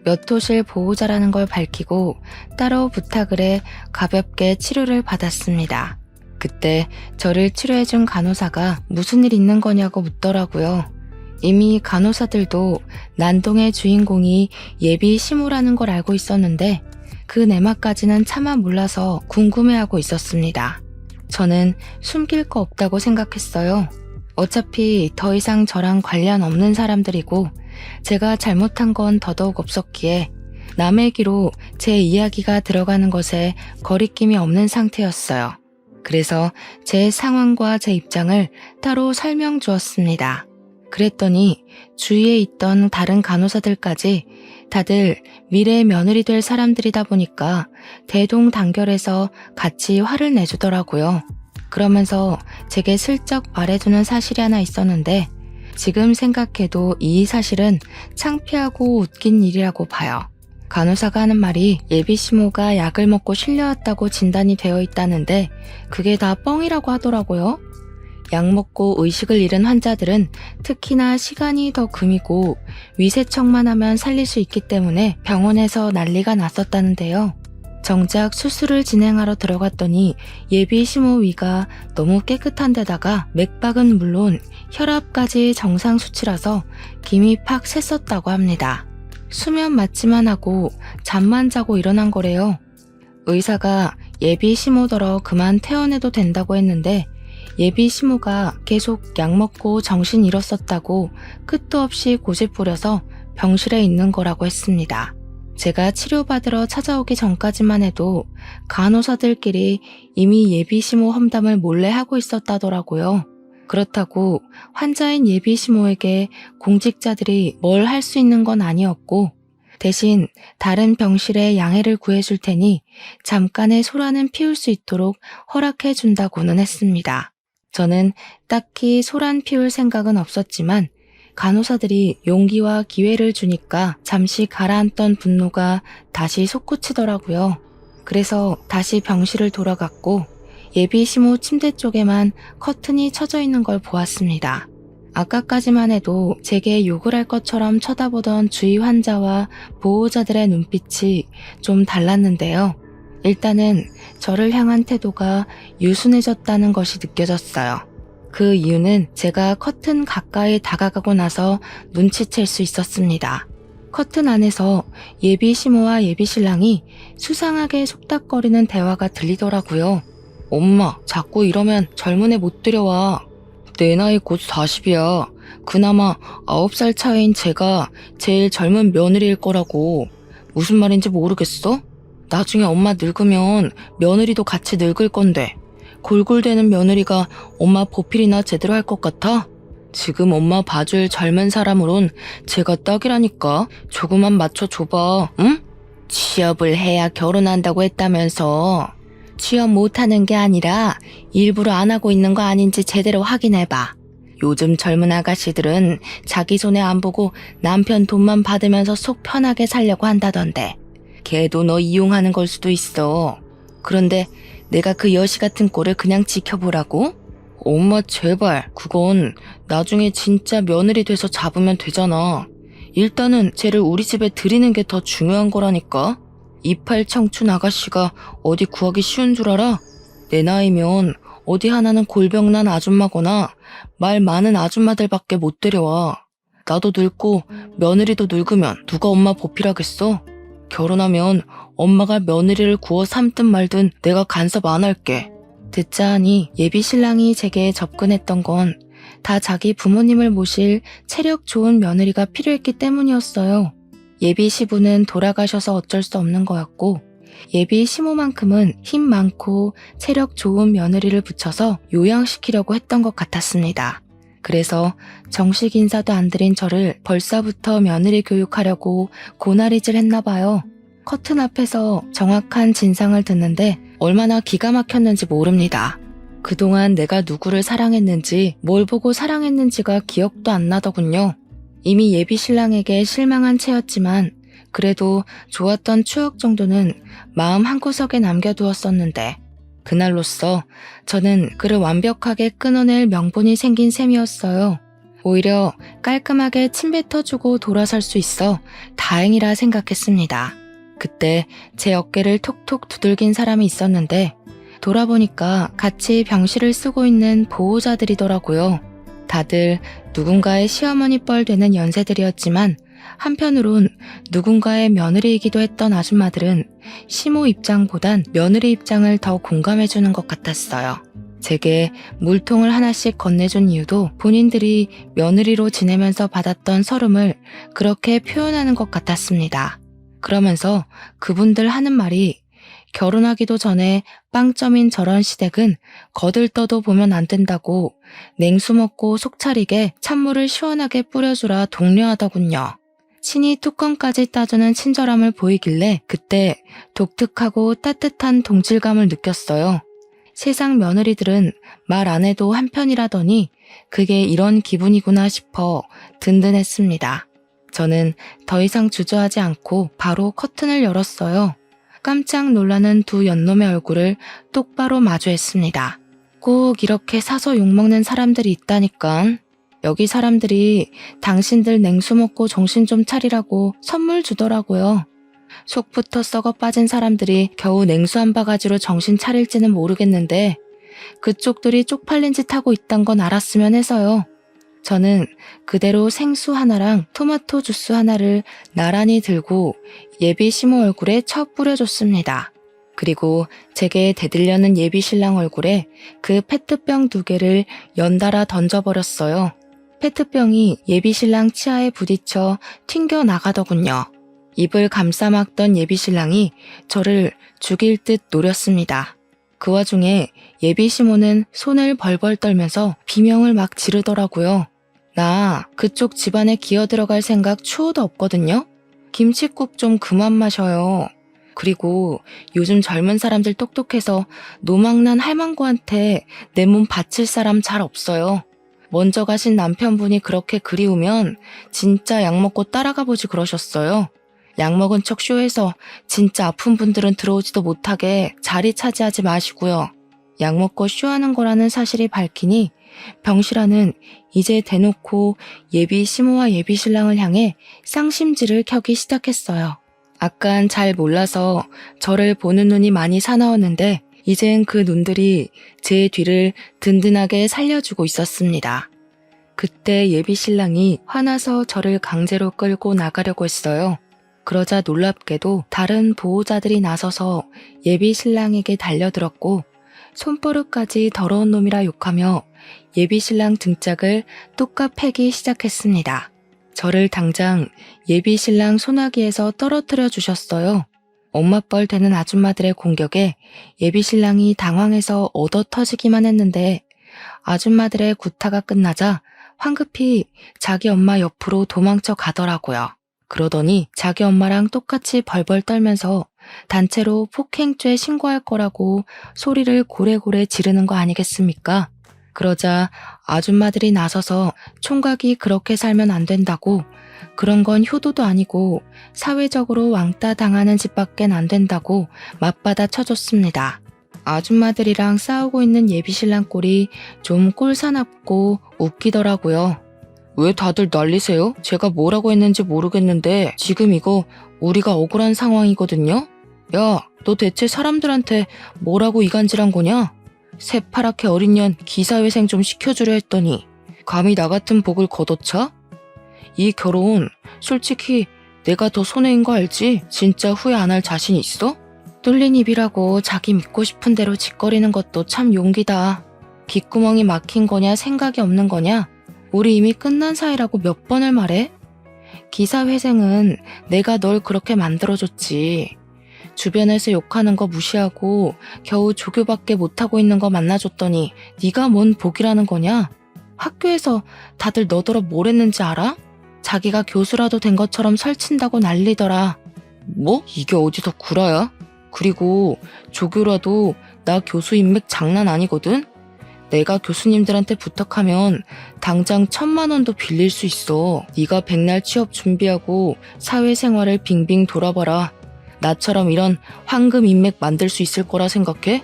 몇 호실 보호자라는 걸 밝히고 따로 부탁을 해 가볍게 치료를 받았습니다. 그때 저를 치료해준 간호사가 무슨 일 있는 거냐고 묻더라고요. 이미 간호사들도 난동의 주인공이 예비 시모라는 걸 알고 있었는데 그 내막까지는 차마 몰라서 궁금해하고 있었습니다. 저는 숨길 거 없다고 생각했어요. 어차피 더 이상 저랑 관련 없는 사람들이고 제가 잘못한 건 더더욱 없었기에 남의 귀로 제 이야기가 들어가는 것에 거리낌이 없는 상태였어요. 그래서 제 상황과 제 입장을 따로 설명 주었습니다. 그랬더니 주위에 있던 다른 간호사들까지 다들 미래의 며느리 될 사람들이다 보니까 대동단결해서 같이 화를 내주더라고요. 그러면서 제게 슬쩍 말해주는 사실이 하나 있었는데 지금 생각해도 이 사실은 창피하고 웃긴 일이라고 봐요. 간호사가 하는 말이 예비 시모가 약을 먹고 실려왔다고 진단이 되어 있다는데 그게 다 뻥이라고 하더라고요. 약 먹고 의식을 잃은 환자들은 특히나 시간이 더 금이고 위세척만 하면 살릴 수 있기 때문에 병원에서 난리가 났었다는데요. 정작 수술을 진행하러 들어갔더니 예비 시모 위가 너무 깨끗한 데다가 맥박은 물론 혈압까지 정상 수치라서 김이 팍 샜었다고 합니다. 수면 마취만 하고 잠만 자고 일어난 거래요. 의사가 예비 시모더러 그만 퇴원해도 된다고 했는데 예비 시모가 계속 약 먹고 정신 잃었었다고 끝도 없이 고집 부려서 병실에 있는 거라고 했습니다. 제가 치료받으러 찾아오기 전까지만 해도 간호사들끼리 이미 예비 시모 험담을 몰래 하고 있었다더라고요. 그렇다고 환자인 예비 시모에게 공직자들이 뭘 할 수 있는 건 아니었고 대신 다른 병실에 양해를 구해줄 테니 잠깐의 소란은 피울 수 있도록 허락해 준다고는 했습니다. 저는 딱히 소란 피울 생각은 없었지만 간호사들이 용기와 기회를 주니까 잠시 가라앉던 분노가 다시 솟구치더라고요. 그래서 다시 병실을 돌아갔고 예비 시모 침대 쪽에만 커튼이 쳐져 있는 걸 보았습니다. 아까까지만 해도 제게 욕을 할 것처럼 쳐다보던 주위 환자와 보호자들의 눈빛이 좀 달랐는데요. 일단은 저를 향한 태도가 유순해졌다는 것이 느껴졌어요. 그 이유는 제가 커튼 가까이 다가가고 나서 눈치챌 수 있었습니다. 커튼 안에서 예비 시모와 예비 신랑이 수상하게 속닥거리는 대화가 들리더라고요. 엄마, 자꾸 이러면 젊은 애 못 들여와. 내 나이 곧 40이야. 그나마 9살 차이인 제가 제일 젊은 며느리일 거라고. 무슨 말인지 모르겠어? 나중에 엄마 늙으면 며느리도 같이 늙을 건데 골골대는 며느리가 엄마 보필이나 제대로 할 것 같아? 지금 엄마 봐줄 젊은 사람으론 제가 딱이라니까. 조금만 맞춰줘봐, 응? 취업을 해야 결혼한다고 했다면서. 취업 못하는 게 아니라 일부러 안 하고 있는 거 아닌지 제대로 확인해봐. 요즘 젊은 아가씨들은 자기 손에 안 보고 남편 돈만 받으면서 속 편하게 살려고 한다던데. 걔도 너 이용하는 걸 수도 있어. 그런데 내가 그 여시 같은 꼴을 그냥 지켜보라고? 엄마 제발, 그건 나중에 진짜 며느리 돼서 잡으면 되잖아. 일단은 쟤를 우리 집에 들이는 게 더 중요한 거라니까. 이팔 청춘 아가씨가 어디 구하기 쉬운 줄 알아? 내 나이면 어디 하나는 골병난 아줌마거나 말 많은 아줌마들밖에 못 데려와. 나도 늙고 며느리도 늙으면 누가 엄마 보필하겠어? 결혼하면 엄마가 며느리를 구워 삼든 말든 내가 간섭 안 할게. 듣자 하니 예비 신랑이 제게 접근했던 건 다 자기 부모님을 모실 체력 좋은 며느리가 필요했기 때문이었어요. 예비 시부는 돌아가셔서 어쩔 수 없는 거였고 예비 시모만큼은 힘 많고 체력 좋은 며느리를 붙여서 요양시키려고 했던 것 같았습니다. 그래서 정식 인사도 안 드린 저를 벌써부터 며느리 교육하려고 고나리질 했나 봐요. 커튼 앞에서 정확한 진상을 듣는데 얼마나 기가 막혔는지 모릅니다. 그동안 내가 누구를 사랑했는지 뭘 보고 사랑했는지가 기억도 안 나더군요. 이미 예비 신랑에게 실망한 채였지만 그래도 좋았던 추억 정도는 마음 한구석에 남겨두었었는데 그날로써 저는 그를 완벽하게 끊어낼 명분이 생긴 셈이었어요. 오히려 깔끔하게 침 뱉어주고 돌아설 수 있어 다행이라 생각했습니다. 그때 제 어깨를 톡톡 두들긴 사람이 있었는데 돌아보니까 같이 병실을 쓰고 있는 보호자들이더라고요. 다들 누군가의 시어머니 뻘 되는 연세들이었지만 한편으론 누군가의 며느리이기도 했던 아줌마들은 시모 입장보단 며느리 입장을 더 공감해주는 것 같았어요. 제게 물통을 하나씩 건네준 이유도 본인들이 며느리로 지내면서 받았던 서름을 그렇게 표현하는 것 같았습니다. 그러면서 그분들 하는 말이 결혼하기도 전에 빵점인 저런 시댁은 거들떠도 보면 안 된다고 냉수 먹고 속 차리게 찬물을 시원하게 뿌려주라 독려하더군요. 친히 뚜껑까지 따주는 친절함을 보이길래 그때 독특하고 따뜻한 동질감을 느꼈어요. 세상 며느리들은 말 안 해도 한편이라더니 그게 이런 기분이구나 싶어 든든했습니다. 저는 더 이상 주저하지 않고 바로 커튼을 열었어요. 깜짝 놀라는 두 연놈의 얼굴을 똑바로 마주했습니다. 꼭 이렇게 사서 욕먹는 사람들이 있다니깐. 여기 사람들이 당신들 냉수 먹고 정신 좀 차리라고 선물 주더라고요. 속부터 썩어 빠진 사람들이 겨우 냉수 한 바가지로 정신 차릴지는 모르겠는데 그쪽들이 쪽팔린 짓 하고 있단 건 알았으면 해서요. 저는 그대로 생수 하나랑 토마토 주스 하나를 나란히 들고 예비 시모 얼굴에 쳐 뿌려줬습니다. 그리고 제게 대들려는 예비 신랑 얼굴에 그 페트병 2개를 연달아 던져버렸어요. 페트병이 예비 신랑 치아에 부딪혀 튕겨 나가더군요. 입을 감싸막던 예비 신랑이 저를 죽일 듯 노렸습니다. 그 와중에 예비 시모는 손을 벌벌 떨면서 비명을 막 지르더라고요. 나 그쪽 집안에 기어들어갈 생각 추호도 없거든요. 김칫국 좀 그만 마셔요. 그리고 요즘 젊은 사람들 똑똑해서 노망난 할망구한테 내 몸 바칠 사람 잘 없어요. 먼저 가신 남편분이 그렇게 그리우면 진짜 약 먹고 따라가 보지 그러셨어요. 약 먹은 척 쇼해서 진짜 아픈 분들은 들어오지도 못하게 자리 차지하지 마시고요. 약 먹고 쇼하는 거라는 사실이 밝히니 병실안은 이제 대놓고 예비 시모와 예비 신랑을 향해 쌍심지를 켜기 시작했어요. 아깐 잘 몰라서 저를 보는 눈이 많이 사나웠는데 이젠 그 눈들이 제 뒤를 든든하게 살려주고 있었습니다. 그때 예비 신랑이 화나서 저를 강제로 끌고 나가려고 했어요. 그러자 놀랍게도 다른 보호자들이 나서서 예비 신랑에게 달려들었고 손버릇까지 더러운 놈이라 욕하며 예비 신랑 등짝을 뚝갑 패기 시작했습니다. 저를 당장 예비 신랑 소나기에서 떨어뜨려 주셨어요. 엄마뻘 되는 아줌마들의 공격에 예비 신랑이 당황해서 얻어 터지기만 했는데 아줌마들의 구타가 끝나자 황급히 자기 엄마 옆으로 도망쳐 가더라고요. 그러더니 자기 엄마랑 똑같이 벌벌 떨면서 단체로 폭행죄 신고할 거라고 소리를 고래고래 지르는 거 아니겠습니까? 그러자 아줌마들이 나서서 총각이 그렇게 살면 안 된다고, 그런 건 효도도 아니고 사회적으로 왕따 당하는 집밖엔 안 된다고 맞받아 쳐줬습니다. 아줌마들이랑 싸우고 있는 예비신랑 꼴이 좀 꼴사납고 웃기더라고요. 왜 다들 난리세요? 제가 뭐라고 했는지 모르겠는데 지금 이거 우리가 억울한 상황이거든요? 야, 너 대체 사람들한테 뭐라고 이간질한 거냐? 새파랗게 어린 년 기사회생 좀 시켜주려 했더니 감히 나 같은 복을 걷어차? 이 결혼 솔직히 내가 더 손해인 거 알지? 진짜 후회 안 할 자신 있어? 뚫린 입이라고 자기 믿고 싶은 대로 짓거리는 것도 참 용기다. 귓구멍이 막힌 거냐 생각이 없는 거냐? 우리 이미 끝난 사이라고 몇 번을 말해? 기사회생은 내가 널 그렇게 만들어줬지. 주변에서 욕하는 거 무시하고 겨우 조교밖에 못하고 있는 거 만나줬더니 네가 뭔 복이라는 거냐? 학교에서 다들 너더러 뭘 했는지 알아? 자기가 교수라도 된 것처럼 설친다고 난리더라. 뭐? 이게 어디서 구라야? 그리고 조교라도 나 교수 인맥 장난 아니거든? 내가 교수님들한테 부탁하면 당장 1,000만 원도 빌릴 수 있어. 네가 백날 취업 준비하고 사회생활을 빙빙 돌아봐라. 나처럼 이런 황금 인맥 만들 수 있을 거라 생각해?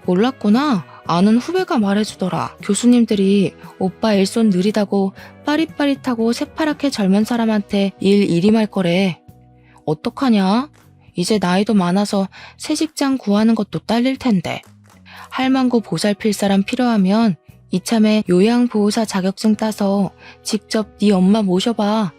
몰랐구나. 아는 후배가 말해주더라. 교수님들이 오빠 일손 느리다고 빠릿빠릿하고 새파랗게 젊은 사람한테 일 일임할 거래. 어떡하냐? 이제 나이도 많아서 새 직장 구하는 것도 딸릴 텐데. 할망구 보살필 사람 필요하면 이참에 요양보호사 자격증 따서 직접 네 엄마 모셔봐.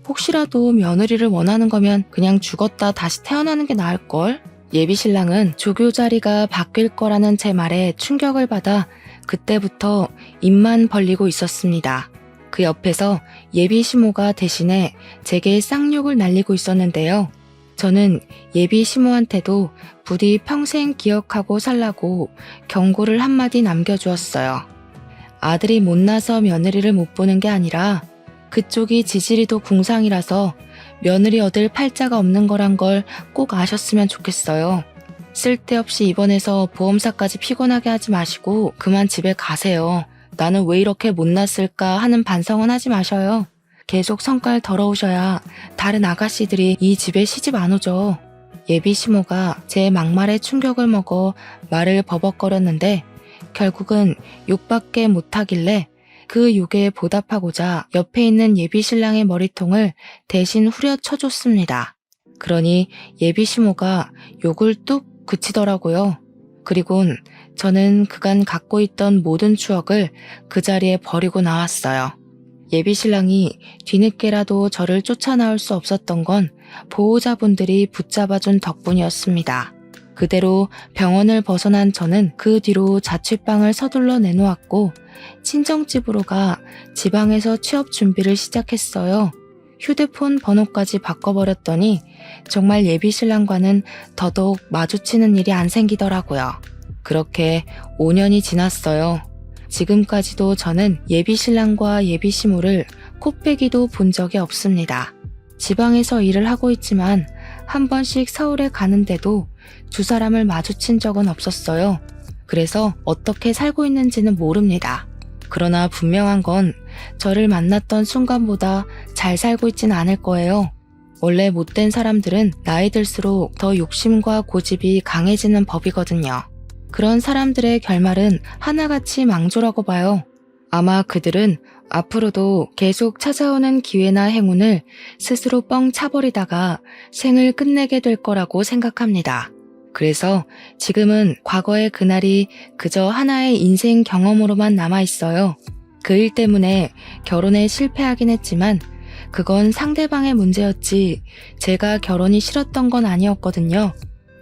혹시라도 며느리를 원하는 거면 그냥 죽었다 다시 태어나는 게 나을걸? 예비신랑은 조교 자리가 바뀔 거라는 제 말에 충격을 받아 그때부터 입만 벌리고 있었습니다. 그 옆에서 예비시모가 대신에 제게 쌍욕을 날리고 있었는데요. 저는 예비시모한테도 부디 평생 기억하고 살라고 경고를 한마디 남겨주었어요. 아들이 못나서 며느리를 못 보는 게 아니라 그쪽이 지지리도 궁상이라서 며느리 얻을 팔자가 없는 거란 걸 꼭 아셨으면 좋겠어요. 쓸데없이 입원해서 보험사까지 피곤하게 하지 마시고 그만 집에 가세요. 나는 왜 이렇게 못났을까 하는 반성은 하지 마셔요. 계속 성깔 더러우셔야 다른 아가씨들이 이 집에 시집 안 오죠. 예비 시모가 제 막말에 충격을 먹어 말을 버벅거렸는데 결국은 욕밖에 못하길래 그 욕에 보답하고자 옆에 있는 예비 신랑의 머리통을 대신 후려쳐줬습니다. 그러니 예비 시모가 욕을 뚝 그치더라고요. 그리곤 저는 그간 갖고 있던 모든 추억을 그 자리에 버리고 나왔어요. 예비 신랑이 뒤늦게라도 저를 쫓아나올 수 없었던 건 보호자분들이 붙잡아준 덕분이었습니다. 그대로 병원을 벗어난 저는 그 뒤로 자취방을 서둘러 내놓았고 친정집으로 가 지방에서 취업 준비를 시작했어요. 휴대폰 번호까지 바꿔버렸더니 정말 예비 신랑과는 더더욱 마주치는 일이 안 생기더라고요. 그렇게 5년이 지났어요. 지금까지도 저는 예비 신랑과 예비 시모를 코빼기도 본 적이 없습니다. 지방에서 일을 하고 있지만 한 번씩 서울에 가는데도 두 사람을 마주친 적은 없었어요. 그래서 어떻게 살고 있는지는 모릅니다. 그러나 분명한 건 저를 만났던 순간보다 잘 살고 있진 않을 거예요. 원래 못된 사람들은 나이 들수록 더 욕심과 고집이 강해지는 법이거든요. 그런 사람들의 결말은 하나같이 망조라고 봐요. 아마 그들은 앞으로도 계속 찾아오는 기회나 행운을 스스로 뻥 차버리다가 생을 끝내게 될 거라고 생각합니다. 그래서 지금은 과거의 그날이 그저 하나의 인생 경험으로만 남아있어요. 그 일 때문에 결혼에 실패하긴 했지만 그건 상대방의 문제였지 제가 결혼이 싫었던 건 아니었거든요.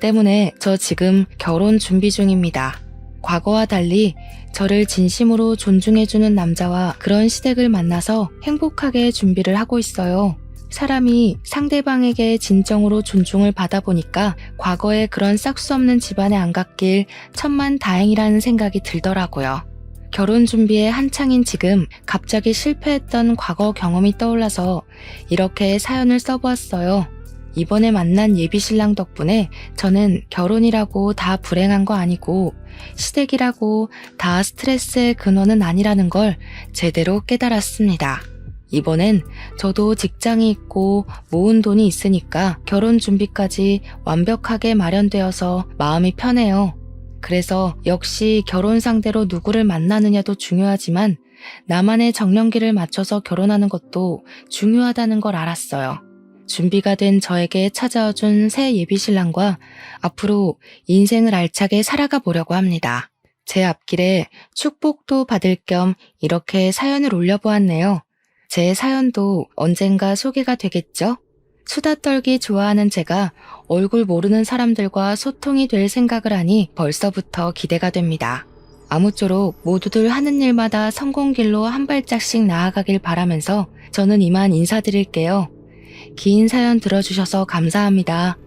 때문에 저 지금 결혼 준비 중입니다. 과거와 달리 저를 진심으로 존중해주는 남자와 그런 시댁을 만나서 행복하게 준비를 하고 있어요. 사람이 상대방에게 진정으로 존중을 받아보니까 과거에 그런 싹수 없는 집안에 안 갔길 천만 다행이라는 생각이 들더라고요. 결혼 준비에 한창인 지금 갑자기 실패했던 과거 경험이 떠올라서 이렇게 사연을 써보았어요. 이번에 만난 예비 신랑 덕분에 저는 결혼이라고 다 불행한 거 아니고 시댁이라고 다 스트레스의 근원은 아니라는 걸 제대로 깨달았습니다. 이번엔 저도 직장이 있고 모은 돈이 있으니까 결혼 준비까지 완벽하게 마련되어서 마음이 편해요. 그래서 역시 결혼 상대로 누구를 만나느냐도 중요하지만 나만의 정년기를 맞춰서 결혼하는 것도 중요하다는 걸 알았어요. 준비가 된 저에게 찾아와준 새 예비신랑과 앞으로 인생을 알차게 살아가 보려고 합니다. 제 앞길에 축복도 받을 겸 이렇게 사연을 올려보았네요. 제 사연도 언젠가 소개가 되겠죠? 수다 떨기 좋아하는 제가 얼굴 모르는 사람들과 소통이 될 생각을 하니 벌써부터 기대가 됩니다. 아무쪼록 모두들 하는 일마다 성공길로 한 발짝씩 나아가길 바라면서 저는 이만 인사드릴게요. 긴 사연 들어주셔서 감사합니다.